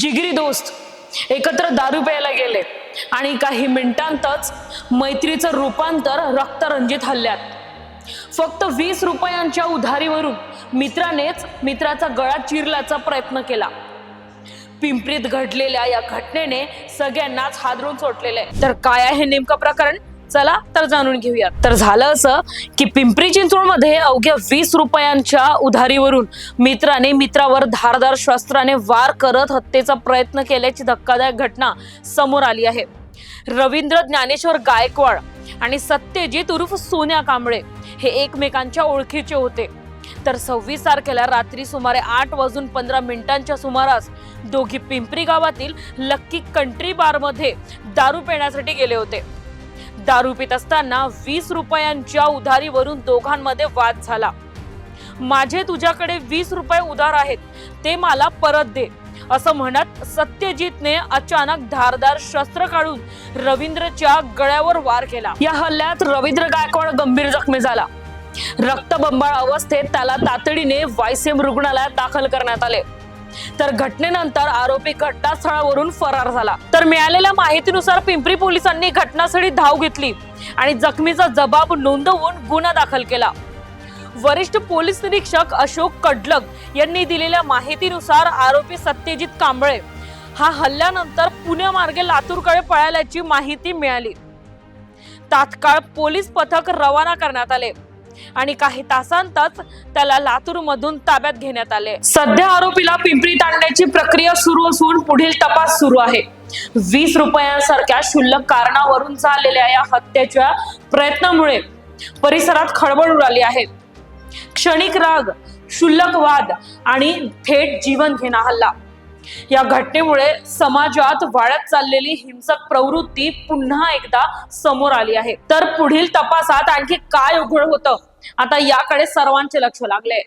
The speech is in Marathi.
जिगरी दोस्त एकत्र दारू प्यायला गेले आणि काही मिनिटांतच मैत्रीचं रूपांतर रक्तरंजित हल्ल्यात. फक्त 20 रुपयांच्या उधारीवरून मित्रानेच मित्राचा गळा चिरल्याचा प्रयत्न केला. पिंपरीत घडलेल्या या घटनेने सगळ्यांनाच हादरून सोडलेले. तर काय आहे नेमकं प्रकरण, चला तर जाणून घेऊयात. तर झालं असं की पिंपरी चिंचवडमध्ये अवघ्या 20 रुपयांच्या उधारीवरून मित्राने मित्रावर धारदार शस्त्राने वार करत हत्येचा प्रयत्न केल्याची धक्कादायक घटना समोर आली आहे. रवींद्र ज्ञानेश्वर गायकवाड आणि सत्यजित उर्फ सोन्या कांबळे हे एकमेकांच्या ओळखीचे होते. तर 26 तारखेला रात्री सुमारे 8:15 सुमारास दोघी पिंपरी गावातील लक्की कंट्री बार मध्ये दारू पिण्यासाठी गेले होते. दारू पित असताना 20 रुपयांच्या उधारीवरून दोघांमध्ये वाद झाला. माझे तुझ्याकडे 20 रुपये उधार आहेत, ते मला परत दे, असं म्हणत सत्यजितने अचानक धारदार शस्त्र काढून रवींद्रच्या गळ्यावर वार केला. या हल्ल्यात रवींद्र गायकवाड गंभीर जखमी झाला. रक्तबंबाळ अवस्थेत त्याला तातडीने वायसीएम रुग्णालयात दाखल करण्यात आले. तर घटनेनंतर आरोपी घटनास्थळावरून फरार झाला. तर मिळालेल्या माहितीनुसार पिंपरी पोलिसांनी घटनास्थळी धाव घेतली आणि जखमीचा जबाब नोंदवून गुन्हा दाखल केला. वरिष्ठ पोलीस निरीक्षक अशोक कडलग यांनी दिलेल्या माहितीनुसार आरोपी सत्यजित कांबळे हा हल्ल्यानंतर पुण्यामार्गे लातूरकडे पळाल्याची माहिती मिळाली. तात्काळ पोलीस पथक रवाना करण्यात आले आणि काही तासांतच त्याला लातूर मधून ताब्यात घेण्यात आले. सध्या आरोपीला पिंपरीत आणण्याची प्रक्रिया सुरू असून पुढील तपास सुरू आहे. 20 रुपयांसारख्या क्षुल्लक कारणावरून झालेल्या या हत्येच्या प्रयत्नामुळे परिसरात खळबळ उडाली आहे. क्षणिक राग, क्षुल्लक वाद आणि थेट जीवन घेणा हल्ला या घटनेमुळे समाजात वाढत चाललेली हिंसक प्रवृत्ती पुन्हा एकदा समोर आली आहे. तर पुढील तपासात आणखी काय उघड होतं, आता याकडे सर्वांचे लक्ष लागले.